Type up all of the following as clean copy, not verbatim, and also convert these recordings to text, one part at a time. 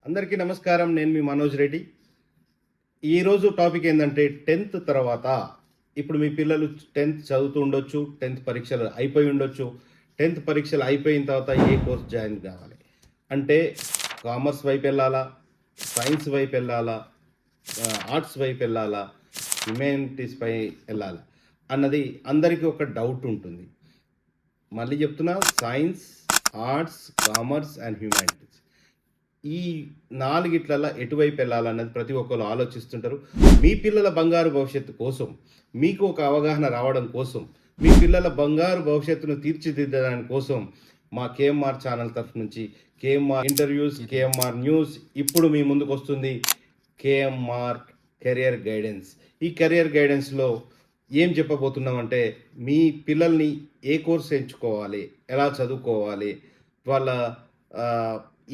అందరికీ నమస్కారం. నేను మీ మనోజ్ రెడ్డి. ఈరోజు టాపిక్ ఏంటంటే 10th తర్వాత ఇప్పుడు మీ పిల్లలు 10th చదువుతూ ఉండొచ్చు, 10th పరీక్షలు అయిపోయి ఉండొచ్చు. 10th పరీక్షలు అయిపోయిన తర్వాత ఏ కోర్స్ జాయిన్ కావాలి అంటే కామర్స్ వైపు వెళ్ళాలా, సైన్స్ వైపు వెళ్ళాలా, ఆర్ట్స్ వైపు వెళ్ళాలా, హ్యుమానిటీస్ పై వెళ్ళాలా అన్నది అందరికీ ఒక డౌట్ ఉంటుంది. మళ్ళీ చెప్తున్నా, science, arts, commerce and humanities ఈ నాలుగిట్లలో ఎటువైపు వెళ్ళాలన్నది ప్రతి ఒక్కరు ఆలోచిస్తుంటారు. మీ పిల్లల బంగారు భవిష్యత్తు కోసం, మీకు ఒక అవగాహన రావడం కోసం, మీ పిల్లల బంగారు భవిష్యత్తును తీర్చిదిద్దడానికి కోసం మా కేఎంఆర్ ఛానల్ తరఫు నుంచి కేఎంఆర్ ఇంటర్వ్యూస్, కేఎంఆర్ న్యూస్ ఇప్పుడు మీ ముందుకు వస్తుంది. KMR career guidance. ఈ కెరియర్ గైడెన్స్లో ఏం చెప్పబోతున్నామంటే మీ పిల్లల్ని ఏ కోర్స్ ఎంచుకోవాలి, ఎలా చదువుకోవాలి, వాళ్ళ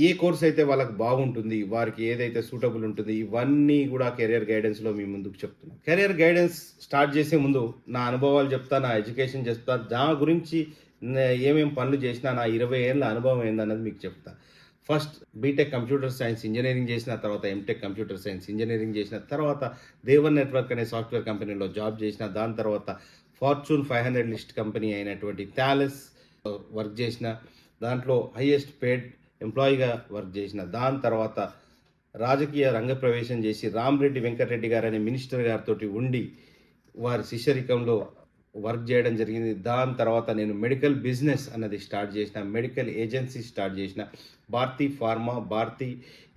ఏ కోర్స్ అయితే వాళ్ళకి బాగుంటుంది, వారికి ఏదైతే సూటబుల్ ఉంటుంది, ఇవన్నీ కూడా కెరియర్ గైడెన్స్లో మీ ముందుకు చెప్తున్నాను. కెరియర్ గైడెన్స్ స్టార్ట్ చేసే ముందు నా అనుభవాలు చెప్తా, నా ఎడ్యుకేషన్ చెప్తా, దాని గురించి ఏమేమి పనులు చేసినా, నా 20 ఏళ్ళ అనుభవం ఏందన్నది మీకు చెప్తా. First BTech computer science engineering చేసిన తర్వాత ఎంటెక్ కంప్యూటర్ సైన్స్ ఇంజనీరింగ్ చేసిన తర్వాత దేవన్ నెట్వర్క్ అనే సాఫ్ట్వేర్ కంపెనీలో జాబ్ చేసిన, దాని తర్వాత ఫార్చ్యూన్ 500 లిస్ట్ కంపెనీ అయినటువంటి థాలస్ వర్క్ చేసిన, దాంట్లో హైయెస్ట్ పేడ్ ఎంప్లాయీగా వర్క్ చేసిన, దాని తర్వాత రాజకీయ రంగ ప్రవేశం చేసి రామరెడ్డి వెంకటరెడ్డి గారు అనే మినిస్టర్ గారితో ఉండి వారి శిష్యరికంలో వర్క్ చేయడం జరిగింది. దాని తర్వాత నేను మెడికల్ బిజినెస్ అన్నది స్టార్ట్ చేసిన, మెడికల్ ఏజెన్సీ స్టార్ట్ చేసిన, భారతీ ఫార్మా, భారతీ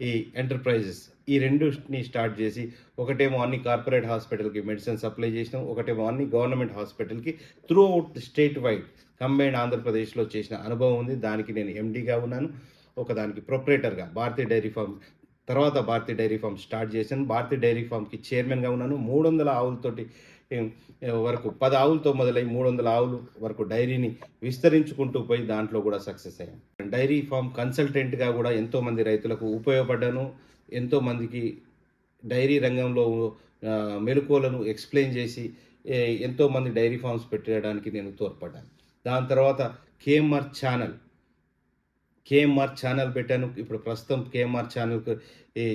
ఈ ఎంటర్ప్రైజెస్, ఈ రెండుని స్టార్ట్ చేసి ఒకటేమో అన్ని కార్పొరేట్ హాస్పిటల్కి మెడిసిన్ సప్లై చేసినాం, ఒకటేమో అన్ని గవర్నమెంట్ హాస్పిటల్కి through out state wide combined ఆంధ్రప్రదేశ్లో చేసిన అనుభవం ఉంది. దానికి నేను ఎండీగా ఉన్నాను, ఒకదానికి ప్రొపరేటర్గా భారతీ డైరీ ఫామ్, తర్వాత భారతీ డైరీ ఫామ్ స్టార్ట్ చేశాను. భారతీ డైరీ ఫామ్కి చైర్మన్గా ఉన్నాను. 300 ఆవులతోటి వరకు 10 ఆవులతో మొదలై 300 ఆవులు వరకు డైరీని విస్తరించుకుంటూ పోయి దాంట్లో కూడా సక్సెస్ అయ్యాను. డైరీ ఫామ్ కన్సల్టెంట్గా కూడా ఎంతోమంది రైతులకు ఉపయోగపడ్డాను. ఎంతోమందికి డైరీ రంగంలో మెలకువలను ఎక్స్ప్లెయిన్ చేసి ఎంతోమంది డైరీ ఫార్మ్స్ పెట్టడానికి నేను తోడ్పడ్డాను. దాని తర్వాత కేఎంఆర్ ఛానల్ పెట్టాను. ఇప్పుడు ప్రస్తుతం కేఎంఆర్ ఛానల్కి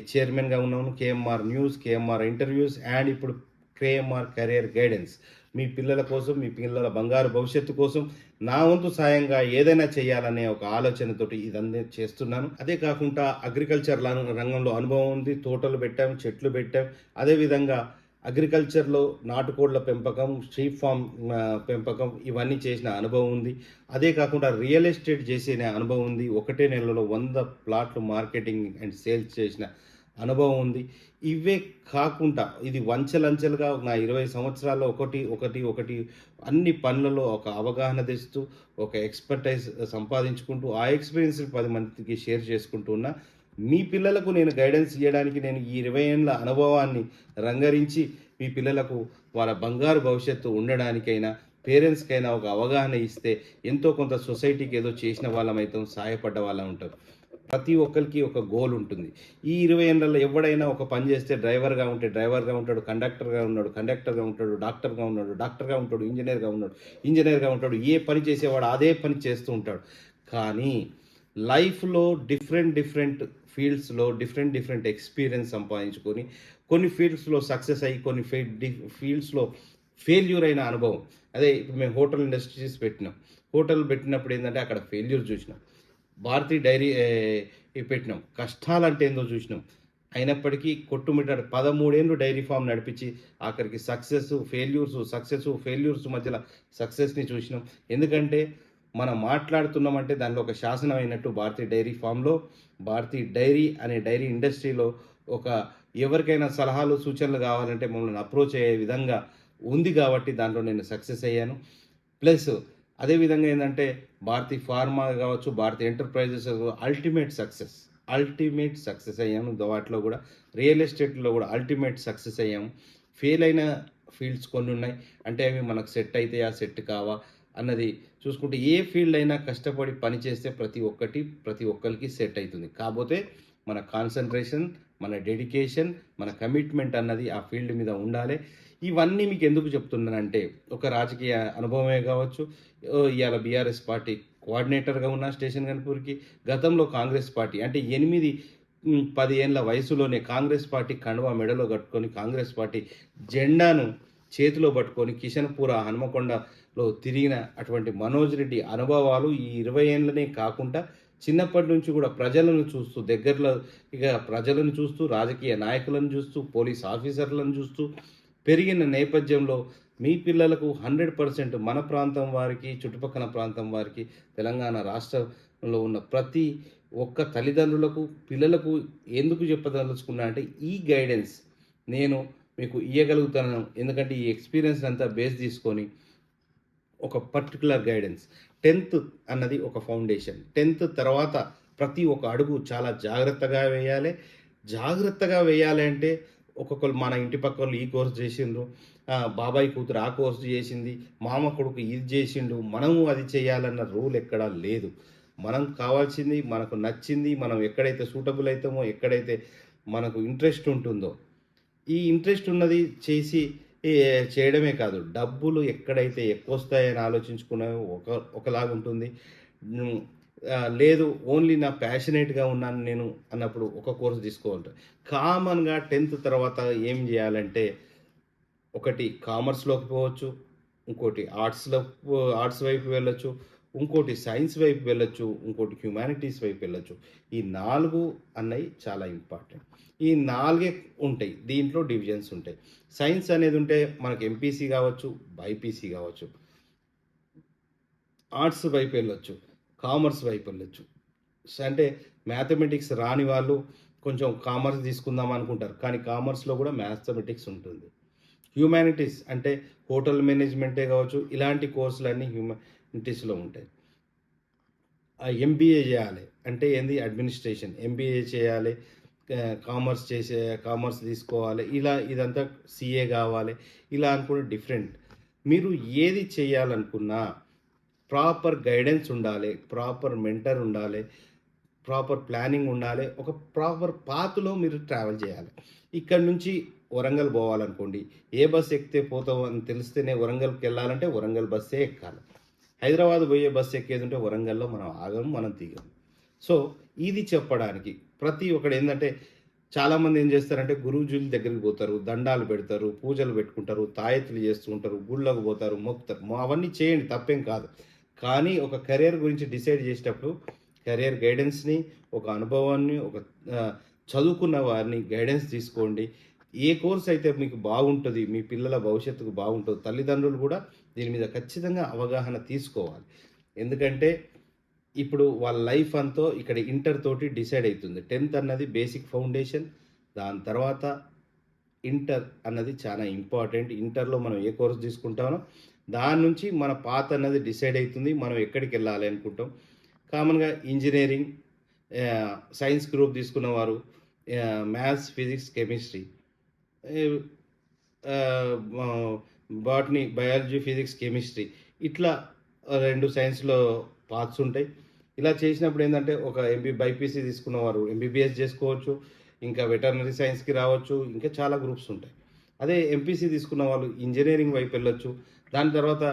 చైర్మన్గా ఉన్నాను. KMR news, KMR interviews and ఇప్పుడు కేఎంఆర్ కెరియర్ గైడెన్స్. మీ పిల్లల కోసం, మీ పిల్లల బంగారు భవిష్యత్తు కోసం నా వంతు సాయంగా ఏదైనా చేయాలనే ఒక ఆలోచనతోటి ఇదన్నీ చేస్తున్నాను. అదే కాకుండా అగ్రికల్చర్ రంగంలో అనుభవం ఉంది. తోటలు పెట్టాం, చెట్లు పెట్టాం. అదేవిధంగా అగ్రికల్చర్లో నాటుకోళ్ల పెంపకం, షీప్ ఫామ్ పెంపకం, ఇవన్నీ చేసిన అనుభవం ఉంది. అదే కాకుండా రియల్ ఎస్టేట్ చేసిన అనుభవం ఉంది. 1 నెలలో 100 ప్లాట్లు మార్కెటింగ్ అండ్ సేల్స్ చేసిన అనుభవం ఉంది. ఇవే కాకుండా ఇది వంచలంచెలుగా నా 20 సంవత్సరాల్లో ఒకటి అన్ని పనులలో ఒక అవగాహన తెస్తూ, ఒక ఎక్స్పర్టైజ్ సంపాదించుకుంటూ, ఆ ఎక్స్పీరియన్స్ 10 మందికి షేర్ చేసుకుంటూ ఉన్నా. మీ పిల్లలకు నేను గైడెన్స్ ఇవ్వడానికి నేను ఈ 20 ఏళ్ళ అనుభవాన్ని రంగరించి మీ పిల్లలకు వాళ్ళ బంగారు భవిష్యత్తు ఉండడానికైనా, పేరెంట్స్కైనా ఒక అవగాహన ఇస్తే ఎంతో కొంత సొసైటీకి ఏదో చేసిన వాళ్ళమైతే సహాయపడ్డ వాళ్ళం ఉంటాం. ప్రతి ఒక్కరికి ఒక గోల్ ఉంటుంది. ఈ 20 ఏళ్ళలో ఎవడైనా ఒక పని చేస్తే డ్రైవర్గా ఉంటే డ్రైవర్గా ఉంటాడు, కండక్టర్గా ఉంటాడు, డాక్టర్గా ఉంటాడు, ఇంజనీర్గా ఉంటాడు. ఏ పని చేసేవాడు అదే పని చేస్తూ ఉంటాడు. కానీ లైఫ్లో డిఫరెంట్ ఫీల్డ్స్లో డిఫరెంట్ ఎక్స్పీరియన్స్ సంపాదించుకొని కొన్ని ఫీల్డ్స్లో సక్సెస్ అయ్యి, కొన్ని ఫీల్డ్స్లో ఫెయిల్యూర్ అయిన అనుభవం. అదే ఇప్పుడు మేము హోటల్ ఇండస్ట్రీస్ పెట్టినప్పుడు ఏంటంటే అక్కడ ఫెయిల్యూర్ చూసినాం. భారతీ డైరీ పెట్టినాం, కష్టాలంటే ఏందో చూసినాం. అయినప్పటికీ కొట్టుమిట్టాడు 13 ఏళ్ళు డైరీ ఫామ్ నడిపించి ఆఖరికి ఫెయిల్యూర్స్ మధ్యలో సక్సెస్ని చూసినాం. ఎందుకంటే మనం మాట్లాడుతున్నామంటే దానిలో ఒక శాసనం అయినట్టు భారతీ డైరీ ఫామ్లో, భారతీ డైరీ అనే డైరీ ఇండస్ట్రీలో ఒక ఎవరికైనా సలహాలు, సూచనలు కావాలంటే మమ్మల్ని అప్రోచ్ అయ్యే విధంగా ఉంది కాబట్టి దాంట్లో నేను సక్సెస్ అయ్యాను. ప్లస్ అదేవిధంగా ఏంటంటే భారతీ ఫార్మా కావచ్చు, భారతీ ఎంటర్ప్రైజెస్ అల్టిమేట్ సక్సెస్ అయ్యాము. వాటిలో కూడా రియల్ ఎస్టేట్లో కూడా అల్టిమేట్ సక్సెస్ అయ్యాము. ఫెయిల్ అయిన ఫీల్డ్స్ కొన్ని ఉన్నాయి. అంటే అవి మనకు సెట్ అవుతాయా, సెట్ కావా అన్నది చూసుకుంటే ఏ ఫీల్డ్ అయినా కష్టపడి పని చేస్తే ప్రతి ఒక్కరికి సెట్ అవుతుంది. కాకపోతే మన కాన్సన్ట్రేషన్, మన డెడికేషన్, మన కమిట్మెంట్ అన్నది ఆ ఫీల్డ్ మీద ఉండాలి. ఇవన్నీ మీకు ఎందుకు చెప్తున్నానంటే ఒక రాజకీయ అనుభవమే కావచ్చు. ఇవాళ బీఆర్ఎస్ పార్టీ కోఆర్డినేటర్గా ఉన్న స్టేషన్ గన్పూర్కి, గతంలో కాంగ్రెస్ పార్టీ అంటే 8 10 ఏండ్ల వయసులోనే కాంగ్రెస్ పార్టీ కండువా మెడలో కట్టుకొని, కాంగ్రెస్ పార్టీ జెండాను చేతిలో పట్టుకొని కిషన్‌పూర, హన్మకొండలో తిరిగిన అటువంటి మనోజ్ రెడ్డి అనుభవాలు ఈ 20 ఏండ్లనే కాకుండా చిన్నప్పటి నుంచి కూడా ప్రజలను చూస్తూ దగ్గరలో ప్రజలను చూస్తూ, రాజకీయ నాయకులను చూస్తూ, పోలీస్ ఆఫీసర్లను చూస్తూ పెరిగిన నేపథ్యంలో మీ పిల్లలకు 100% మన ప్రాంతం వారికి, చుట్టుపక్కల ప్రాంతం వారికి, తెలంగాణ రాష్ట్రంలో ఉన్న ప్రతి ఒక్క తల్లిదండ్రులకు, పిల్లలకు ఎందుకు చెప్పదలుచుకున్నా అంటే ఈ గైడెన్స్ నేను మీకు ఇయ్యగలుగుతాను. ఎందుకంటే ఈ ఎక్స్‌పీరియన్స్ అంతా బేస్ తీసుకొని ఒక పర్టిక్యులర్ గైడెన్స్. 10థ్ అన్నది ఒక ఫౌండేషన్. 10థ్ తర్వాత ప్రతి ఒక్క అడుగు చాలా జాగ్రత్తగా వేయాలి. జాగ్రత్తగా వేయాలి అంటే ఒక్కొక్కళ్ళు మన ఇంటి పక్కోళ్ళు ఈ కోర్స్ చేసిండ్రు, బాబాయ్ కూతురు ఆ కోర్స్ చేసింది, మామ కొడుకు ఇది చేసిండు, మనము అది చేయాలన్న రూల్ ఎక్కడా లేదు. మనం కావాల్సింది, మనకు నచ్చింది, మనం ఎక్కడైతే సూటబుల్ అయితామో, ఎక్కడైతే మనకు ఇంట్రెస్ట్ ఉంటుందో, ఈ ఇంట్రెస్ట్ ఉన్నది చేసి చేయడమే కాదు, డబ్బులు ఎక్కడైతే ఎక్కువొస్తాయని ఆలోచించుకునే ఒకలాగుంటుంది. లేదు ఓన్లీ నా ప్యాషనేట్‌గా ఉన్నాను నేను అన్నప్పుడు ఒక కోర్స్ తీసుకోవాలి. కామన్‌గా 10థ్ తర్వాత ఏం చేయాలంటే, ఒకటి కామర్స్‌లోకి పోవచ్చు, ఇంకోటి ఆర్ట్స్ వైపు వెళ్ళొచ్చు, ఇంకోటి సైన్స్ వైపు వెళ్ళొచ్చు, ఇంకోటి హ్యుమానిటీస్ వైపు వెళ్ళొచ్చు. ఈ 4 అన్నయి చాలా ఇంపార్టెంట్. ఈ 4 ఉంటాయి. దీంట్లో డివిజన్స్ ఉంటాయి. సైన్స్ అనేది ఉంటే మనకు ఎంపీసీ కావచ్చు, బైపీసీ కావచ్చు. ఆర్ట్స్ వైపు వెళ్ళొచ్చు, కామర్స్ వైపు వెళ్ళొచ్చు. అంటే మ్యాథమెటిక్స్ రాని వాళ్ళు కొంచెం కామర్స్ తీసుకుందాం అనుకుంటారు. కానీ కామర్స్‌లో కూడా మ్యాథమెటిక్స్ ఉంటుంది. హ్యుమానిటీస్ అంటే హోటల్ మేనేజ్మెంటే కావచ్చు, ఇలాంటి కోర్సులన్నీ హ్యుమానిటీస్‌లో ఉంటాయి. ఎంబీఏ చేయాలి అంటే ఏంది అడ్మినిస్ట్రేషన్. ఎంబీఏ చేయాలి, కామర్స్ తీసుకోవాలి. ఇదంతా సీఏ కావాలి. ఇలా అనుకుంటే డిఫరెంట్. మీరు ఏది చేయాలనుకున్నా ప్రాపర్ గైడెన్స్ ఉండాలి, ప్రాపర్ మెంటర్ ఉండాలి, ప్రాపర్ ప్లానింగ్ ఉండాలి. ఒక ప్రాపర్ పాత్‌లో మీరు ట్రావెల్ చేయాలి. ఇక్కడి నుంచి వరంగల్ పోవాలనుకోండి, ఏ బస్ ఎక్కితే పోతామో అని తెలిస్తేనే వరంగల్‌కెళ్ళాలంటే వరంగల్ బస్సే ఎక్కాలి. హైదరాబాద్ పోయే బస్సు ఎక్కేదుంటే వరంగల్‌లో మనం ఆగము, మనం దిగము. సో, ఇది చెప్పడానికి ప్రతి ఒక్కడేందంటే చాలామంది ఏం చేస్తారంటే గురూజీల దగ్గరికి పోతారు, దండాలు పెడతారు, పూజలు పెట్టుకుంటారు, తాయెత్తులు చేస్తూ ఉంటారు, గుళ్ళకు పోతారు, మొక్కుతారు. అవన్నీ చేయండి, తప్పేం కాదు. కానీ ఒక కెరియర్ గురించి డిసైడ్ చేసేటప్పుడు కెరియర్ గైడెన్స్‌ని, ఒక అనుభవాన్ని, చదువుకున్న వారిని గైడెన్స్ తీసుకోండి. ఏ కోర్స్ అయితే మీకు బాగుంటది, మీ పిల్లల భవిష్యత్తుకు బాగుంటదో, తల్లిదండ్రులు కూడా దీని మీద ఖచ్చితంగా అవగాహన తీసుకోవాలి. ఎందుకంటే ఇప్పుడు వాళ్ళ లైఫ్ అంతా ఇక్కడ ఇంటర్ తోటి డిసైడ్ అవుతుంది. 10థ్ అన్నది బేసిక్ ఫౌండేషన్. దాని తర్వాత ఇంటర్ అన్నది చాలా ఇంపార్టెంట్. ఇంటర్‌లో మనం ఏ కోర్స్ తీసుకుంటామో దాని నుంచి మన పాత్ అన్నది డిసైడ్ అవుతుంది. మనం ఎక్కడికెళ్ళాలి అనుకుంటాం. కామన్‌గా ఇంజినీరింగ్, సైన్స్ గ్రూప్ తీసుకున్నవారు maths, physics, chemistry, botany, biology, physics, chemistry ఇట్లా 2 సైన్స్‌లో పార్ట్స్ ఉంటాయి. ఇలా చేసినప్పుడు ఏందంటే ఒక బైపీసీ తీసుకున్నవారు ఎంబీబీఎస్ చేసుకోవచ్చు. ఇంకా వెటర్నరీ సైన్స్‌కి రావచ్చు. ఇంకా చాలా గ్రూప్స్ ఉంటాయి. అదే ఎంపీసీ తీసుకున్న వాళ్ళు ఇంజినీరింగ్ వైపు వెళ్ళొచ్చు. దాని తర్వాత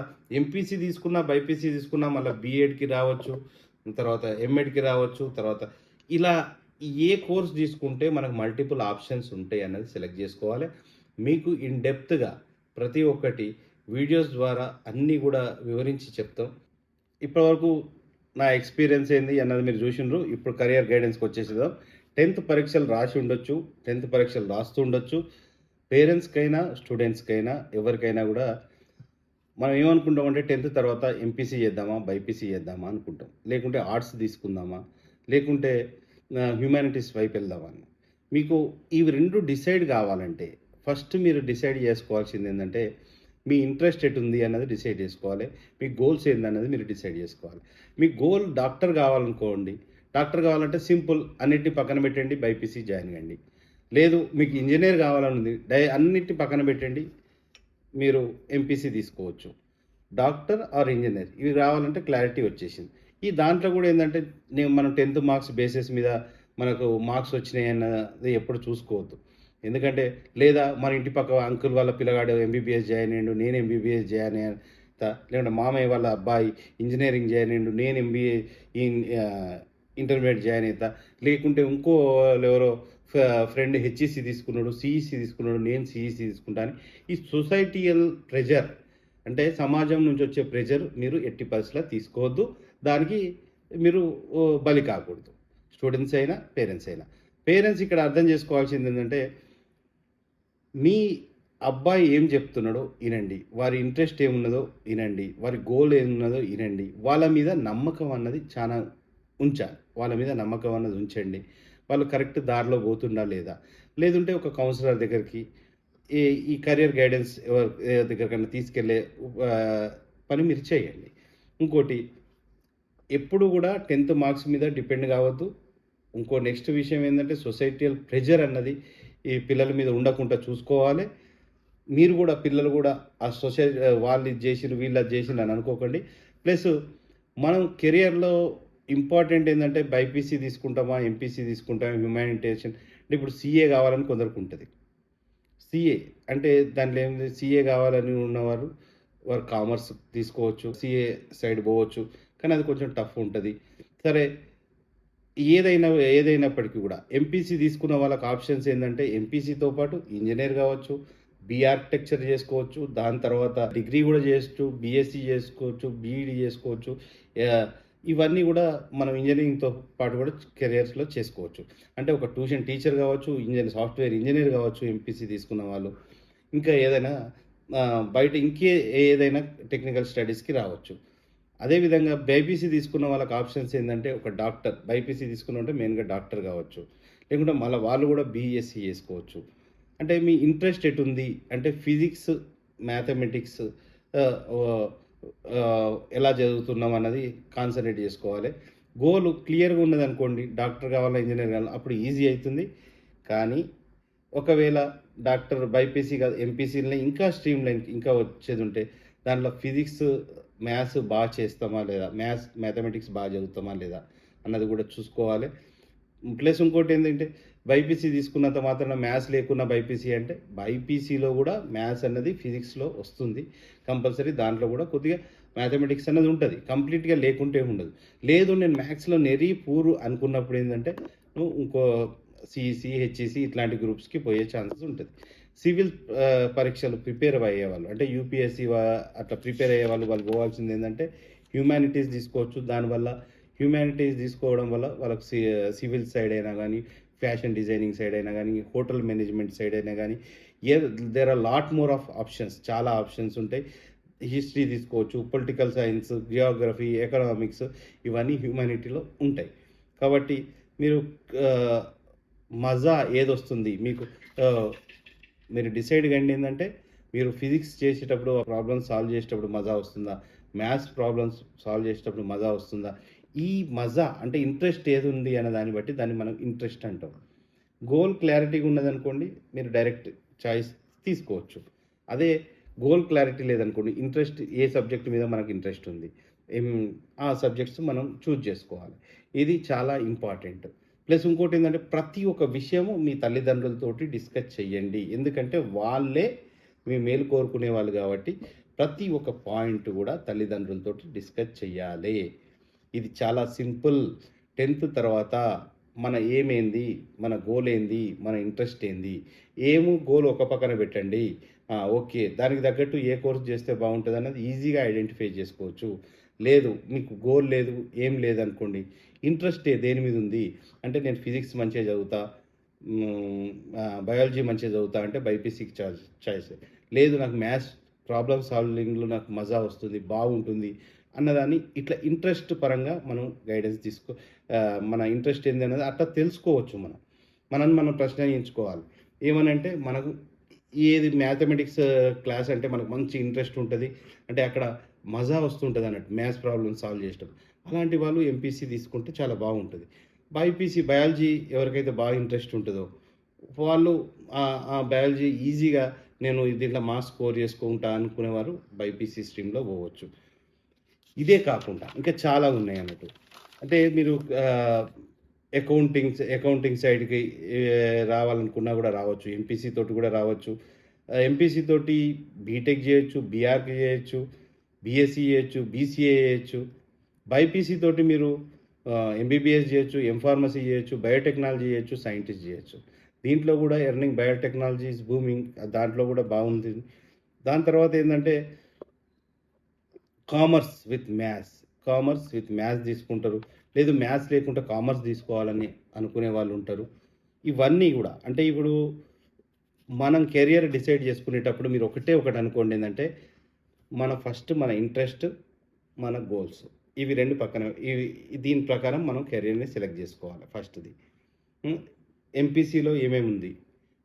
ఎంపీసీ తీసుకున్నా, బైపీసీ తీసుకున్నా మళ్ళీ బీఎడ్‌కి రావచ్చు. తర్వాత ఎంఎడ్‌కి రావచ్చు. తర్వాత ఇలా ఏ కోర్స్ తీసుకుంటే మనకు మల్టిపుల్ ఆప్షన్స్ ఉంటాయి అన్నది సెలెక్ట్ చేసుకోవాలి. మీకు ఇన్ డెప్త్‌గా ప్రతి ఒక్కటి వీడియోస్ ద్వారా అన్నీ కూడా వివరించి చెప్తాం. ఇప్పటివరకు నా ఎక్స్‌పీరియన్స్ ఏంది అన్నది మీరు చూసిండ్రు. ఇప్పుడు కెరియర్ గైడెన్స్‌కి వచ్చేసేద్దాం. 10థ్ పరీక్షలు రాసి ఉండొచ్చు. 10థ్ పరీక్షలు రాస్తూ ఉండొచ్చు. పేరెంట్స్‌కైనా, స్టూడెంట్స్‌కైనా ఎవరికైనా కూడా మనం ఏమనుకుంటామంటే 10థ్ తర్వాత ఎంపీసీ చేద్దామా, బైపీసీ చేద్దామా అనుకుంటాం. లేకుంటే ఆర్ట్స్ తీసుకుందామా, లేకుంటే హ్యుమానిటీస్ వైపు వెళ్దామా అని. మీకు ఇవి 2 డిసైడ్ కావాలంటే ఫస్ట్ మీరు డిసైడ్ చేసుకోవాల్సింది ఏంటంటే మీ ఇంట్రెస్ట్ ఎటుంది అన్నది డిసైడ్ చేసుకోవాలి. మీ గోల్స్ ఏందన్నది మీరు డిసైడ్ చేసుకోవాలి. మీ గోల్ డాక్టర్ కావాలనుకోండి. డాక్టర్ కావాలంటే సింపుల్, అన్నిటిని పక్కన పెట్టండి, బైపీసీ జాయిన్ కండి. లేదు మీకు ఇంజనీర్ కావాలని ఉంది, అన్నిటిని పక్కన పెట్టండి, మీరు ఎంపీసీ తీసుకోవచ్చు. డాక్టర్ ఆర్ ఇంజనీర్ ఇవి రావాలంటే క్లారిటీ వచ్చేసింది. ఈ దాంట్లో కూడా ఏంటంటే మనం 10థ్ మార్క్స్ బేసిస్ మీద మనకు మార్క్స్ వచ్చినాయి అన్నది ఎప్పుడు చూసుకోవద్దు. ఎందుకంటే లేదా మన ఇంటి పక్క అంకుల్ వాళ్ళ పిల్లగాడు ఎంబీబీఎస్ జాయిన్ అయ్యిండు, నేను ఎంబీబీఎస్ జాయిన్ అయ్యాను, లేకుంటే మామయ్య వాళ్ళ అబ్బాయి ఇంజనీరింగ్ జాయిన్ అయ్యిండు, నేను ఎంబీఏ ఇంటర్మీడియట్ జాయిన్ అవుతా, లేకుంటే ఇంకో ఎవరో ఫ్రెండ్ హెచ్ఈసి తీసుకున్నాడు, సిఈసి తీసుకున్నాడు, నేను సిఈసి తీసుకుంటాను. ఈ సొసైటియల్ ప్రెజర్ అంటే సమాజం నుంచి వచ్చే ప్రెజర్ మీరు ఎట్టి పరిస్థితుల్లో తీసుకోవద్దు. దానికి మీరు బలి కాకూడదు. స్టూడెంట్స్ అయినా, పేరెంట్స్ అయినా. పేరెంట్స్ ఇక్కడ అర్థం చేసుకోవాల్సింది ఏంటంటే, మీ అబ్బాయి ఏం చెప్తున్నాడో వినండి. వారి ఇంట్రెస్ట్ ఏమున్నదో వినండి. వారి గోల్ ఏమున్నదో వినండి. వాళ్ళ మీద నమ్మకం అన్నది చాలా ఉంచాలి. వాళ్ళ మీద నమ్మకం అన్నది ఉంచండి. వాళ్ళు కరెక్ట్ దారిలో పోతుండా లేదా? లేదంటే ఒక కౌన్సిలర్ దగ్గరికి ఈ ఈ కెరియర్ గైడెన్స్ ఎవరి దగ్గరికన్నా తీసుకెళ్ళే పని మీరు చేయండి. ఇంకోటి ఎప్పుడు కూడా 10th మార్క్స్ మీద డిపెండ్ కావద్దు. ఇంకో నెక్స్ట్ విషయం ఏంటంటే సొసైటియల్ ప్రెజర్ అన్నది ఈ పిల్లల మీద ఉండకుండా చూసుకోవాలి. మీరు కూడా పిల్లలు కూడా ఆ వాళ్ళు ఇది చేసిర్రు, వీళ్ళు అది చేసిర్రు అని అనుకోకండి. ప్లస్ మనం కెరియర్‌లో ఇంపార్టెంట్ ఏందంటే బైపీసీ తీసుకుంటామా, ఎంపీసీ తీసుకుంటామా, హ్యుమానిటేషన్ అంటే ఇప్పుడు సీఏ కావాలని కొందరికి ఉంటది. సీఏ అంటే దాంట్లో ఏముంది, సీఏ కావాలని ఉన్నవారు వారు కామర్స్ తీసుకోవచ్చు. సీఏ సైడ్ పోవచ్చు. కానీ అది కొంచెం టఫ్ ఉంటది. సరే ఏదైనప్పటికీ కూడా ఎంపీసీ తీసుకున్న వాళ్ళకి ఆప్షన్స్ ఏందంటే ఎంపీసీతో పాటు ఇంజినీర్ కావచ్చు, ఆర్కిటెక్చర్ చేసుకోవచ్చు. దాని తర్వాత డిగ్రీ కూడా చేయొచ్చు, బీఎస్సీ చేసుకోవచ్చు, బీఈడీ చేసుకోవచ్చు. ఇవన్నీ కూడా మనం ఇంజినీరింగ్‌తో పాటు కూడా కెరియర్స్‌లో చేసుకోవచ్చు. అంటే ఒక ట్యూషన్ టీచర్ కావచ్చు, సాఫ్ట్‌వేర్ ఇంజినీర్ కావచ్చు ఎంపీసీ తీసుకున్న వాళ్ళు. ఇంకా ఏదైనా బయట ఏదైనా టెక్నికల్ స్టడీస్‌కి రావచ్చు. అదేవిధంగా బైపీసీ తీసుకున్న వాళ్ళకి ఆప్షన్స్ ఏందంటే ఒక డాక్టర్. బైపీసీ తీసుకున్నామంటే మెయిన్‌గా డాక్టర్ కావచ్చు. లేకుంటే మళ్ళా వాళ్ళు కూడా బీఎస్సీ చేసుకోవచ్చు. అంటే మీ ఇంట్రెస్ట్ ఎటుంది అంటే ఫిజిక్స్, మ్యాథమెటిక్స్ ఆహ్, ఓహ్, ఎలా చదువుతున్నాం అన్నది కాన్సంట్రేట్ చేసుకోవాలి. గోల్ క్లియర్‌గా ఉన్నదనుకోండి, డాక్టర్ కావాలా, ఇంజినీర్ కావాలా అప్పుడు ఈజీ అయితుంది. కానీ ఒకవేళ డాక్టర్ బైపీసీ కాదు ఎంపీసీ‌లనే ఇంకా స్ట్రీమ్‌లైన్ ఇంకా వచ్చేదుంటే దాంట్లో ఫిజిక్స్, మ్యాథ్స్ చేస్తామా లేదా? మ్యాథమెటిక్స్ చదువుతామా లేదా? అన్నది కూడా చూసుకోవాలి. ప్లస్ ఇంకోటేందంటే బైపీసీ తీసుకున్నంత మాత్రాన మ్యాథ్స్ లేకున్నా బైపీసీ అంటే బైపీసీలో కూడా మ్యాథ్స్ అన్నది ఫిజిక్స్‌లో వస్తుంది. కంపల్సరీ దాంట్లో కూడా కొద్దిగా మ్యాథమెటిక్స్ అన్నది ఉంటది. కంప్లీట్‌గా లేకుంటే ఉండదు. లేదు నేను మ్యాథ్స్‌లో పూర్ అనుకున్నప్పుడు ఏందంటే నువ్వు ఇంకో సీఈసీ, హెచ్ఈసీ ఇట్లాంటి గ్రూప్స్‌కి పోయే ఛాన్సెస్ ఉంటది. సివిల్ పరీక్షలు ప్రిపేర్ అయ్యేవాళ్ళు అంటే యూపీఎస్సీ అట్లా ప్రిపేర్ అయ్యేవాళ్ళు వాళ్ళు పోవాల్సిందేందంటే హ్యుమానిటీస్ తీసుకోవచ్చు. దానివల్ల హ్యుమానిటీస్ తీసుకోవడం వల్ల వాళ్ళకి సివిల్ సైడ్ అయినా గానీ, ఫ్యాషన్ డిజైనింగ్ సైడ్ అయినా గానీ, హోటల్ మేనేజ్మెంట్ సైడ్ అయినా గానీ, there are lot more of options. చాలా ఆప్షన్స్ ఉంటాయి. హిస్టరీ తీసుకోవచ్చు, పొలిటికల్ సైన్స్, జియోగ్రఫీ, ఎకనామిక్స్ ఇవన్నీ హ్యుమానిటీలో ఉంటాయి. కాబట్టి మీరు ఆహ్, మజా ఏదొస్తుంది మీకు మీరు డిసైడ్ కండి ఏందంటే మీరు ఫిజిక్స్ చేసేటప్పుడు ఆ ప్రాబ్లమ్స్ సాల్వ్ చేసేటప్పుడు మజా వస్తుందా? మ్యాథ్స్ ప్రాబ్లమ్స్ సాల్వ్ చేసేటప్పుడు మజా వస్తుందా? ఈ మజా అంటే ఇంట్రెస్ట్ ఏదుంది అనే దాన్ని బట్టి దాన్ని మనం ఇంట్రెస్ట్ అంటాం. గోల్ క్లారిటీగా ఉన్నదనుకోండి మీరు డైరెక్ట్ చాయిస్ తీసుకోవచ్చు. అదే గోల్ క్లారిటీ లేదనుకోండి ఇంట్రెస్ట్ ఏ సబ్జెక్ట్ మీద మనకు ఇంట్రెస్ట్ ఉంది. ఏం ఆ సబ్జెక్ట్స్ మనం చూజ్ చేసుకోవాలి. ఇది చాలా ఇంపార్టెంట్. ప్లస్ ఇంకోటేందంటే ప్రతి ఒక్క విషయము మీ తల్లిదండ్రులతోటి డిస్కస్ చేయండి. ఎందుకంటే వాళ్ళే మీ మేలు కోరుకునే వాళ్ళు కాబట్టి ప్రతి ఒక్క పాయింట్ కూడా తల్లిదండ్రులతోటి డిస్కస్ చేయాలి. ఇది చాలా సింపుల్. 10th తర్వాత మన ఎయిమ్ ఏంది? మన గోల్ ఏంది? మన ఇంట్రెస్ట్ ఏంది? గోల్ ఒక పక్కన పెట్టండి. ఓకే. దానికి తగ్గట్టు ఏ కోర్స్ చేస్తే బావుంటదన్నది ఈజీగా ఐడెంటిఫై చేసుకోవచ్చు. లేదు మీకు గోల్ లేదు, ఏం లేదనుకోండి. ఇంట్రెస్ట్ దేని మీద ఉంది? అంటే నేను ఫిజిక్స్ మంచిగా చదువుతా, బయాలజీ మంచిగా చదువుతా అంటే బైపీసీకి చాయిస్. లేదు నాకు మ్యాథ్స్ ప్రాబ్లమ్ సాల్వింగ్‌లో నాకు మజా వస్తుంది, బాగుంటుంది అన్నదాన్ని ఇట్లా ఇంట్రెస్ట్ పరంగా మనం గైడెన్స్ మన ఇంట్రెస్ట్ ఏందనేది అట్లా తెలుసుకోవచ్చు మనం. మనల్ని మనం ప్రశ్నించుకోవాలి. ఏమనంటే మనకు ఏది మ్యాథమెటిక్స్ క్లాస్ అంటే మనకు మంచి ఇంట్రెస్ట్ ఉంటది. అంటే అక్కడ మజా వస్తుంటదన్నట్టు మ్యాథ్స్ ప్రాబ్లమ్స్ సాల్వ్ చేసేటప్పుడు. అలాంటి వాళ్ళు ఎంపీసీ తీసుకుంటే చాలా బాగుంటది. బయాలజీ ఎవరికైతే బాగా ఇంట్రెస్ట్ ఉంటదో వాళ్ళు ఆ బయాలజీ ఈజీగా నేను దీంట్లో మార్క్స్ స్కోర్ చేసుకుంటా అనుకునేవారు బైపీసీ స్ట్రీమ్‌లో పోవచ్చు. ఇదే కాకుండా ఇంకా చాలా ఉన్నాయన్నట్టు. అంటే మీరు అకౌంటింగ్ సైడ్‌కి రావాలనుకున్నా కూడా రావచ్చు. ఎంపీసీ తోటి కూడా రావచ్చు. ఎంపీసీ తోటి బీటెక్ చేయొచ్చు, బీఆర్‌కి చేయొచ్చు, బీఎస్సీ చేయొచ్చు, బీసీఏ చేయొచ్చు. బైపీసీ తోటి మీరు ఎంబీబీఎస్ చేయొచ్చు, ఫార్మసీ చేయొచ్చు, బయోటెక్నాలజీ చేయొచ్చు, సైంటిస్ట్ చేయొచ్చు. దీంట్లో కూడా ఎర్నింగ్ బయోటెక్నాలజీ ఈజ్ బూమింగ్. దాంట్లో కూడా బాగుంది. దాని తర్వాత ఏందంటే commerce with maths. Commerce with maths తీసుకుంటారు. లేదు మ్యాథ్స్ లేకుండా కామర్స్ తీసుకోవాలని అనుకునే వాళ్ళు ఉంటారు. ఇవన్నీ కూడా అంటే ఇప్పుడు మనం కెరియర్ డిసైడ్ చేసుకునేటప్పుడు మీరు ఒకటి అనుకోండి ఏంటంటే ఫస్ట్ మన ఇంట్రెస్ట్, మన గోల్స్ ఇవి 2 పక్కన దీని ప్రకారం మనం కెరియర్‌ని సెలెక్ట్ చేసుకోవాలి ఫస్ట్‌ది. ఎంపీసీలో ఏమేమి ఉంది?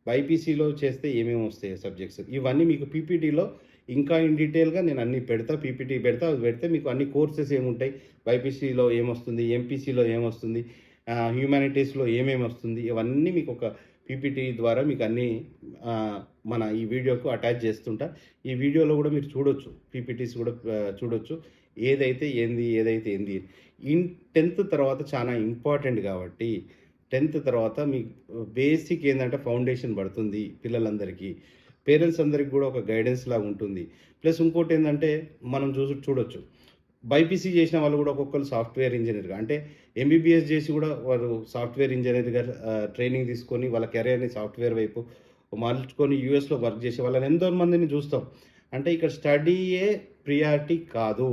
బైపీసీలో చేస్తే ఏమేమి వస్తాయి సబ్జెక్ట్స్? ఇవన్నీ మీకు పీపీటీలో ఇంకా ఇన్ డీటెయిల్‌గా నేను అన్నీ పెడతా. పీపీటీ పెడతా. అది పెడితే మీకు అన్ని కోర్సెస్ ఏముంటాయి? బైపీసీలో ఏమొస్తుంది? ఎంపీసీలో ఏమొస్తుంది? హ్యుమానిటీస్‌లో ఏమేమి వస్తుంది? ఇవన్నీ మీకు ఒక పీపీటీ ద్వారా మీకు అన్నీ మన ఈ వీడియోకు అటాచ్ చేస్తుంటా. ఈ వీడియోలో కూడా మీరు చూడొచ్చు. పీపీటీస్ కూడా చూడొచ్చు. ఏదైతే ఏంది? ఏదైతే ఏంది? 10థ్ తర్వాత చాలా ఇంపార్టెంట్ కాబట్టి 10థ్ తర్వాత మీకు బేసిక్ ఏందంటే ఫౌండేషన్ పడుతుంది పిల్లలందరికీ. పేరెంట్స్ అందరికి కూడా ఒక గైడెన్స్ లాగా ఉంటుంది. ప్లస్ ఇంకోటేందంటే మనం చూడొచ్చు. బైపీసీ చేసిన వాళ్ళు కూడా ఒక్కొక్కరు సాఫ్ట్‌వేర్ ఇంజినీర్‌గా అంటే ఎంబీబీఎస్ చేసి కూడా వారు సాఫ్ట్‌వేర్ ఇంజినీర్‌గా ట్రైనింగ్ తీసుకొని వాళ్ళ కెరియర్‌ని సాఫ్ట్‌వేర్ వైపు మలుచుకొని యూఎస్‌లో వర్క్ చేసే వాళ్ళని ఎంతో మందిని చూస్తాం. అంటే ఇక్కడ స్టడీయే ప్రియారిటీ కాదు.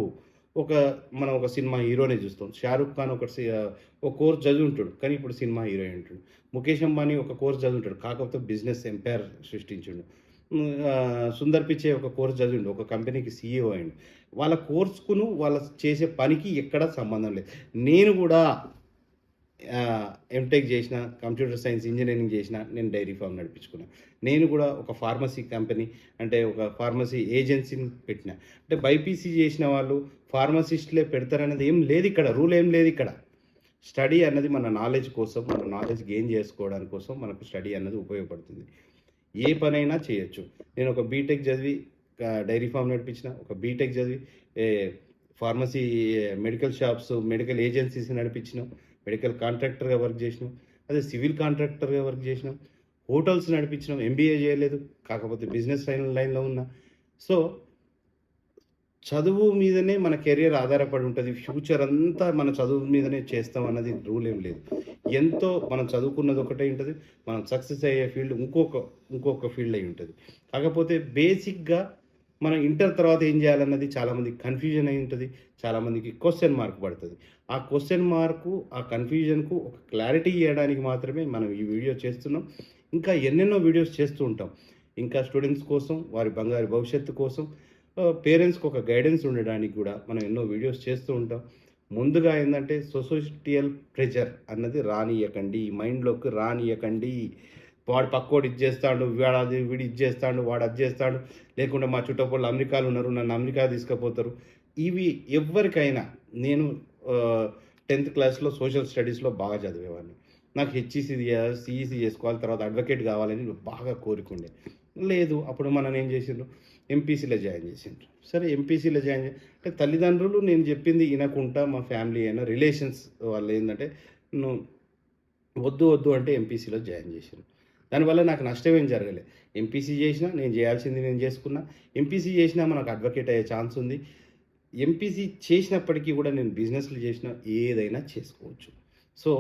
మనం ఒక సినిమా హీరోనే చూస్తాం. 'షారుఖ్ ఖాన్' ఒక కోర్స్ చదివి ఉంటాడు. కానీ ఇప్పుడు సినిమా హీరో అయి ఉంటాడు. 'ముఖేష్ అంబానీ' ఒక కోర్స్ చదివి ఉంటాడు. కాకపోతే బిజినెస్ ఎంపైర్ సృష్టించిండు. 'సుందర్ పిచై' ఒక కోర్స్ చదివిండు. ఒక కంపెనీకి సీఈఓ అయిండు. వాళ్ళ కోర్స్‌కును వాళ్ళు చేసే పనికి ఎక్కడ సంబంధం లేదు. నేను కూడా ఎంటెక్ చేసిన, కంప్యూటర్ సైన్స్ ఇంజినీరింగ్ చేసిన, నేను డైరీ ఫార్మ్ నడిపించుకున్నా. నేను కూడా ఒక ఫార్మసీ కంపెనీ అంటే ఒక ఫార్మసీ ఏజెన్సీని పెట్టిన. అంటే బైపీసీ చేసిన వాళ్ళు ఫార్మసిస్టులే పెడతారనేది ఏం లేదు ఇక్కడ. రూల్ ఏం లేదు ఇక్కడ. స్టడీ అన్నది మన నాలెడ్జ్ కోసం, మన నాలెడ్జ్ గెయిన్ చేసుకోవడానికి కోసం మనకు స్టడీ అన్నది ఉపయోగపడుతుంది. ఏ పనైనా చేయొచ్చు. నేను ఒక బీటెక్ చదివి డైరీ ఫార్మ్ నడిపించిన, ఒక బీటెక్ చదివి pharmacy medical shops, medical agencies నడిపించినాం. మెడికల్ కాంట్రాక్టర్‌గా వర్క్ చేసినాం. అదే సివిల్ కాంట్రాక్టర్‌గా వర్క్ చేసినాం. హోటల్స్ నడిపించినాం. ఎంబీఏ చేయలేదు. కాకపోతే బిజినెస్ లైన్‌లో ఉన్నా. సో, చదువు మీదనే మన కెరియర్ ఆధారపడి ఉంటది. ఫ్యూచర్ అంతా మన చదువు మీదనే చేస్తాం అన్నది రూల్ ఏం లేదు. మనం చదువుకున్నది ఒకటే ఉంటది. మనం సక్సెస్ అయ్యే ఫీల్డ్ ఇంకొక ఫీల్డ్ అయి ఉంటది. కాకపోతే బేసిక్‌గా మనం ఇంటర్ తర్వాత ఏం చేయాలన్నది చాలామందికి కన్‌ఫ్యూజన్ అయి ఉంటది. చాలామందికి క్వెషన్ మార్క్ పడతది. ఆ క్వెషన్ మార్కు, ఆ కన్‌ఫ్యూజన్‌కు ఒక క్లారిటీ ఇయ్యడానికి మాత్రమే మనం ఈ వీడియో చేస్తున్నాం. ఇంకా ఎన్నెన్నో వీడియోస్ చేస్తూ ఉంటాం. ఇంకా స్టూడెంట్స్ కోసం, వారి బంగారు భవిష్యత్తు కోసం, పేరెంట్స్‌కి ఒక గైడెన్స్ ఉండడానికి కూడా మనం ఎన్నో వీడియోస్ చేస్తూ ఉంటాం. ముందుగా ఏందంటే సొసైటియల్ ప్రెషర్ అన్నది రానీయకండి. మైండ్‌లోకి రానీయకండి. వాడు పక్కోడు ఇది చేస్తాడు, వీడు ఇది చేస్తాడు, వాడు అది చేస్తాడు. లేకుంటే మా చుట్టుపక్కల అమెరికాలో ఉన్నారు, నన్ను అమెరికా తీసుకుపోతారు. ఇవి ఎవ్వరికైనా నేను 10థ్ క్లాస్‌లో సోషల్ స్టడీస్‌లో బాగా చదివేవాడిని. నాకు సీఈసీ చేసుకోవాలి, తర్వాత అడ్వకేట్ కావాలని బాగా కోరికుండే. లేదు అప్పుడు మనల్ని ఏం చేసిండ్రు, ఎంపీసీలో జాయిన్ చేసిండ్రు. సరే ఎంపీసీలో జాయిన్ అంటే తల్లిదండ్రులు నేను చెప్పింది వినకుండా మా ఫ్యామిలీ అయినా రిలేషన్స్ వాళ్ళు ఏంటంటే నువ్వు వద్దు అంటే ఎంపీసీలో జాయిన్ చేసిండ్రు. దానివల్ల నాకు నష్టం ఏం జరగలేదు. ఎంపీసీ చేసినా నేను చేయాల్సింది నేను చేసుకున్నా. ఎంపీసీ చేసినా మనకు అడ్వకేట్ అయ్యే ఛాన్స్ ఉంది. ఎంపీసీ చేసినప్పటికీ కూడా నేను బిజినెస్లు చేసినా ఏదైనా చేసుకోవచ్చు. సో,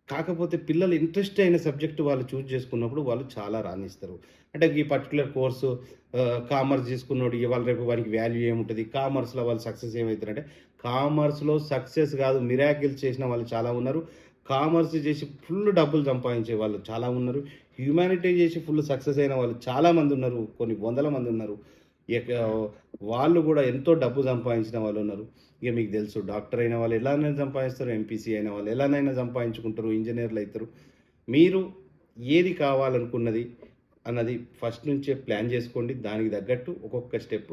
కాకపోతే పిల్లలు ఇంట్రెస్ట్ అయిన సబ్జెక్ట్ వాళ్ళు చూజ్ చేసుకున్నప్పుడు వాళ్ళు చాలా రాణిస్తారు. అంటే ఈ పర్టిక్యులర్ కోర్సు కామర్స్ తీసుకున్నోడు ఇవాళ రేపు వారికి వాల్యూ ఏముంటది? కామర్స్‌లో వాళ్ళు సక్సెస్ ఏమవుతారంటే, కామర్స్‌లో సక్సెస్ కాదు మిరాకిల్స్ చేసిన వాళ్ళు చాలా ఉన్నారు. కామర్స్ చేసి ఫుల్ డబ్బులు సంపాదించే వాళ్ళు చాలా ఉన్నారు. హ్యుమానిటీ చేసి ఫుల్ సక్సెస్ అయిన వాళ్ళు చాలామంది ఉన్నారు. కొన్ని వందల మంది ఉన్నారు. ఇక వాళ్ళు కూడా ఎంతో డబ్బు సంపాదించిన వాళ్ళు ఉన్నారు. ఇక మీకు తెలుసు డాక్టర్ అయిన వాళ్ళు ఎలానైనా సంపాదిస్తారు. ఎంపీసీ అయిన వాళ్ళు ఎలానైనా సంపాదించుకుంటారు. ఇంజినీర్లు అవుతారు. మీరు ఏది కావాలనుకున్నది అన్నది ఫస్ట్ నుంచే ప్లాన్ చేసుకోండి. దానికి తగ్గట్టు ఒక్కొక్క స్టెప్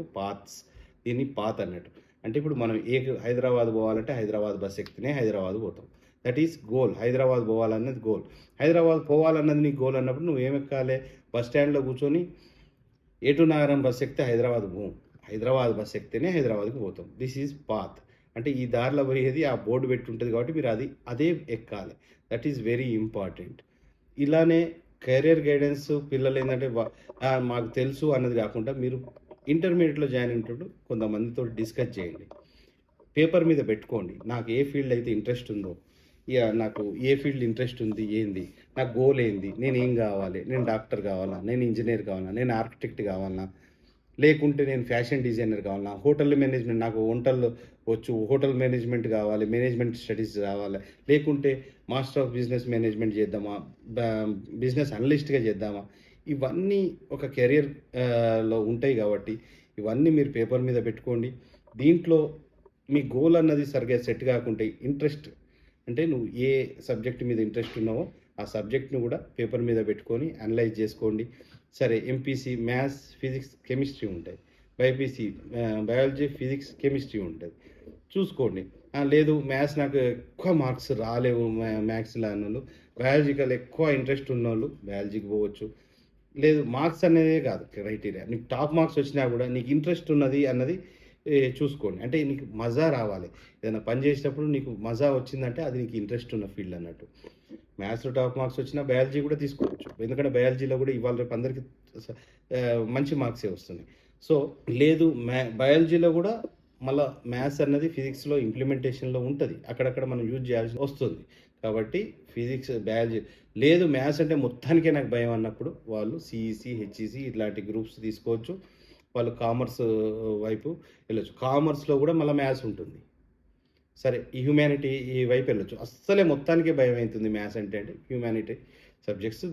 దీన్ని పాత్ అన్నట్టు. అంటే ఇప్పుడు మనం హైదరాబాద్ పోవాలంటే హైదరాబాద్ బస్ ఎక్కితేనే హైదరాబాద్ పోతాం. That is goal. హైదరాబాద్ పోవాలన్నది గోల్. హైదరాబాద్ పోవాలన్నది నీ గోల్ అన్నప్పుడు నువ్వు ఏం ఎక్కాలి? బస్ స్టాండ్‌లో కూర్చొని ఏటు నగరం బస్ ఎక్కితే హైదరాబాద్ పోం. హైదరాబాద్ బస్ ఎక్కితేనే హైదరాబాద్‌కి పోతాం. This is path. అంటే ఈ దారిలో పోయేది ఆ బోర్డు పెట్టి ఉంటుంది కాబట్టి మీరు అదే ఎక్కాలి. That is very important. ఇలానే కెరియర్ గైడెన్స్ పిల్లలు ఏంటంటే మాకు తెలుసు అన్నది కాకుండా మీరు ఇంటర్మీడియట్‌లో జాయిన్ అయినప్పుడు కొంతమందితో డిస్కస్ చేయండి. పేపర్ మీద పెట్టుకోండి. నాకు ఏ ఫీల్డ్ అయితే ఇంట్రెస్ట్ ఉందో, నాకు ఏ ఫీల్డ్ ఇంట్రెస్ట్ ఉంది ఏంది, నా గోల్ ఏంది, నేనేం కావాలి, నేను డాక్టర్ కావాలా, నేను ఇంజనీర్ కావాలా, నేను ఆర్కిటెక్ట్ కావాలా, లేకుంటే నేను ఫ్యాషన్ డిజైనర్ కావాలా, హోటల్ మేనేజ్మెంట్ నాకు వంటలు వచ్చు, హోటల్ మేనేజ్మెంట్ కావాలి, మేనేజ్మెంట్ స్టడీస్ కావాలి, లేకుంటే మాస్టర్ ఆఫ్ బిజినెస్ మేనేజ్మెంట్ చేద్దామా, బిజినెస్ అనలిస్ట్గా చేద్దామా, ఇవన్నీ ఒక కెరియర్ లో ఉంటాయి కాబట్టి ఇవన్నీ మీరు పేపర్ మీద పెట్టుకోండి. దీంట్లో మీ గోల్ అన్నది సరిగ్గా సెట్ కాకుంటే ఇంట్రెస్ట్ అంటే నువ్వు ఏ సబ్జెక్ట్ మీద ఇంట్రెస్ట్ ఉన్నావో ఆ సబ్జెక్ట్‌ని కూడా పేపర్ మీద పెట్టుకొని అనలైజ్ చేసుకోండి. సరే ఎంపీసీ మ్యాథ్స్, ఫిజిక్స్, కెమిస్ట్రీ ఉంటాయి. బైపీసీ బయాలజీ, ఫిజిక్స్, కెమిస్ట్రీ ఉంటది. చూసుకోండి. లేదు మ్యాథ్స్ నాకు ఎక్కువ మార్క్స్ రాలేవు మ్యాథ్స్‌లో అన్నోళ్ళు, బయాలజికల్ ఎక్కువ ఇంట్రెస్ట్ ఉన్నోళ్ళు బయాలజీకి పోవచ్చు. లేదు మార్క్స్ అనేదే కాదు క్రైటీరియా. నీకు టాప్ మార్క్స్ వచ్చినా కూడా నీకు ఇంట్రెస్ట్ ఉన్నది అన్నది చూసుకోండి. అంటే నీకు మజా రావాలి. ఏదైనా పని చేసేటప్పుడు నీకు మజా వచ్చిందంటే అది నీకు ఇంట్రెస్ట్ ఉన్న ఫీల్డ్ అన్నట్టు. మ్యాథ్స్‌లో టాప్ మార్క్స్ వచ్చినా బయాలజీ కూడా తీసుకోవచ్చు. ఎందుకంటే బయాలజీలో కూడా ఇవాళ రేపు అందరికి మంచి మార్క్సే వస్తున్నాయి. సో లేదు బయాలజీలో కూడా మళ్ళా మ్యాథ్స్ అన్నది ఫిజిక్స్‌లో ఇంప్లిమెంటేషన్‌లో ఉంటది. అక్కడక్కడ మనం యూజ్ చేయాల్సి వస్తుంది. కాబట్టి ఫిజిక్స్, బయాలజీ లేదు మ్యాథ్స్ అంటే మొత్తానికే నాకు భయం అన్నప్పుడు వాళ్ళు సీఈసీ, హెచ్ఈసీ ఇట్లాంటి గ్రూప్స్ తీసుకోవచ్చు. వాళ్ళు కామర్స్ వైపు వెళ్ళొచ్చు. కామర్స్‌లో కూడా మళ్ళా మ్యాథ్స్ ఉంటుంది. సరే ఈ హ్యుమానిటీ ఈ వైపు వెళ్ళొచ్చు. అస్సలే మొత్తానికే భయమైతుంది మ్యాథ్స్ అంటే హ్యుమానిటీ సబ్జెక్ట్స్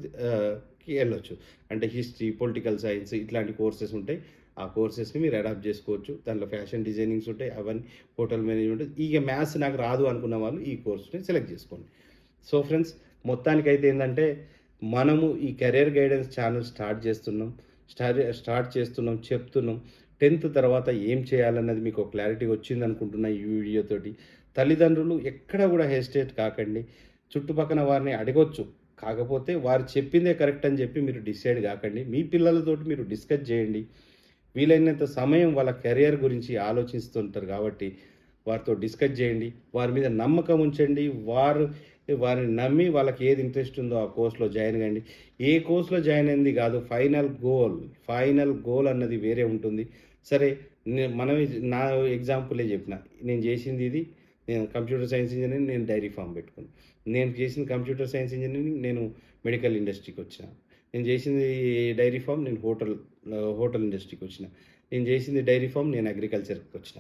కి వెళ్ళొచ్చు. అంటే హిస్టరీ, పొలిటికల్ సైన్స్ ఇట్లాంటి కోర్సెస్ ఉంటాయి. ఆ కోర్సెస్‌ని మీరు అడాప్ట్ చేసుకోవచ్చు. దాంట్లో ఫ్యాషన్ డిజైనింగ్స్ ఉంటాయి. అవన్నీ హోటల్ మేనేజ్మెంట్. ఇక మ్యాథ్స్ నాకు రాదు అనుకున్న వాళ్ళు ఈ కోర్స్‌ని సెలెక్ట్ చేసుకోండి. సో ఫ్రెండ్స్ మొత్తానికైతే ఏందంటే మనము ఈ కెరియర్ గైడెన్స్ ఛానల్ స్టార్ట్ చేస్తున్నాం, చెప్తున్నాం. 10థ్ తర్వాత ఏం చేయాలన్నది మీకు ఒక క్లారిటీ వచ్చిందనుకుంటున్నా ఈ వీడియోతోటి. తల్లిదండ్రులు ఎక్కడ కూడా హెసిటేట్ కాకండి. చుట్టుపక్కన వారిని అడగొచ్చు. కాకపోతే వారు చెప్పిందే కరెక్ట్ అని చెప్పి మీరు డిసైడ్ కాకండి. మీ పిల్లలతోటి మీరు డిస్కస్ చేయండి. వీలైనంత సమయం వాళ్ళ కెరియర్ గురించి ఆలోచిస్తుంటారు కాబట్టి వారితో డిస్కస్ చేయండి. వారి మీద నమ్మకం ఉంచండి. వారిని నమ్మి వాళ్ళకి ఏది ఇంట్రెస్ట్ ఉందో ఆ కోర్స్‌లో జాయిన్ కండి. ఏ కోర్స్‌లో జాయిన్ అయింది కాదు. ఫైనల్ గోల్ అన్నది వేరే ఉంటుంది. సరే మనమే నా ఎగ్జాంపులే చెప్పిన. నేను చేసింది ఇది. నేను కంప్యూటర్ సైన్స్ ఇంజినీరింగ్, నేను డైరీ ఫార్మ్ పెట్టుకున్నా. నేను చేసింది కంప్యూటర్ సైన్స్ ఇంజినీరింగ్, నేను మెడికల్ ఇండస్ట్రీకి వచ్చిన. నేను చేసింది డైరీ ఫార్మ్, నేను హోటల్ ఇండస్ట్రీకి వచ్చిన. నేను చేసింది డైరీ ఫార్మ్, నేను అగ్రికల్చర్‌కి వచ్చిన.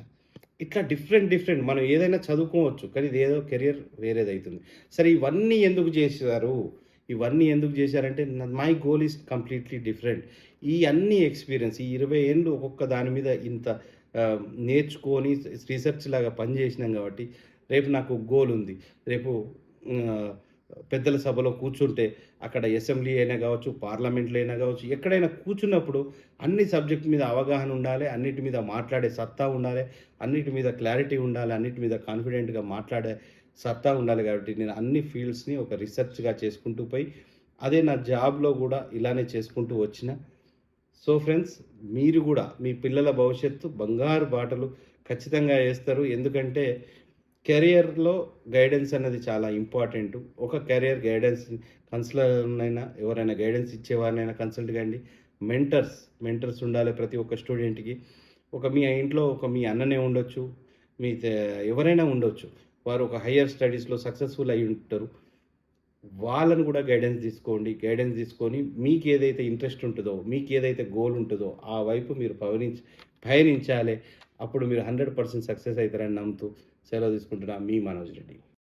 ఇట్లా డిఫరెంట్ మనం ఏదైనా చదువుకోవచ్చు. కానీ ఇదేదో కెరియర్ వేరేదైతుంది. సరే ఇవన్నీ ఎందుకు చేశారంటే my goal is completely different. ఈ అన్ని ఎక్స్‌పీరియన్స్ ఈ 20 ఏండ్లు ఒక్కొక్క దాని మీద ఇంత నేర్చుకొని రీసెర్చ్ లాగా పని చేసినాం కాబట్టి రేపు నాకు గోల్ ఉంది. రేపు ఆహ్, పెద్దల సభలో కూర్చుంటే అక్కడ అసెంబ్లీ అయినా కావచ్చు, పార్లమెంట్‌లో అయినా కావచ్చు, ఎక్కడైనా కూర్చున్నప్పుడు అన్ని సబ్జెక్ట్ మీద అవగాహన ఉండాలి. అన్నిటి మీద మాట్లాడే సత్తా ఉండాలి. అన్నిటి మీద క్లారిటీ ఉండాలి. అన్నిటి మీద కాన్ఫిడెంట్‌గా మాట్లాడే సత్తా ఉండాలి కాబట్టి నేను అన్ని ఫీల్డ్స్‌ని ఒక రీసెర్చ్‌గా చేసుకుంటూ పోయి అదే నా జాబ్‌లో కూడా ఇలానే చేసుకుంటూ వచ్చిన. సో ఫ్రెండ్స్ మీరు కూడా మీ పిల్లల భవిష్యత్తు బంగారు బాటలు ఖచ్చితంగా వేస్తారు. ఎందుకంటే కెరియర్‌లో గైడెన్స్ అనేది చాలా ఇంపార్టెంటు. ఒక కెరియర్ గైడెన్స్ కౌన్సిలర్‌నైనా ఎవరైనా గైడెన్స్ ఇచ్చేవారినైనా కన్సల్ట్ కండి. మెంటర్స్ ఉండాలి ప్రతి ఒక్క స్టూడెంట్‌కి. మీ ఇంట్లో మీ అన్ననే ఉండొచ్చు. మీ తే ఎవరైనా ఉండొచ్చు. వారు ఒక హైయర్ స్టడీస్‌లో సక్సెస్‌ఫుల్ అయ్యి ఉంటారు. వాళ్ళని కూడా గైడెన్స్ తీసుకొని మీకేదైతే ఇంట్రెస్ట్ ఉంటదో, మీకేదైతే గోల్ ఉంటదో ఆ వైపు మీరు పయనించాలి. అప్పుడు మీరు 100% సక్సెస్ అవుతారని నమ్ముతూ సెలవు తీసుకుంటున్నా. మీ మనోజ్ రెడ్డి.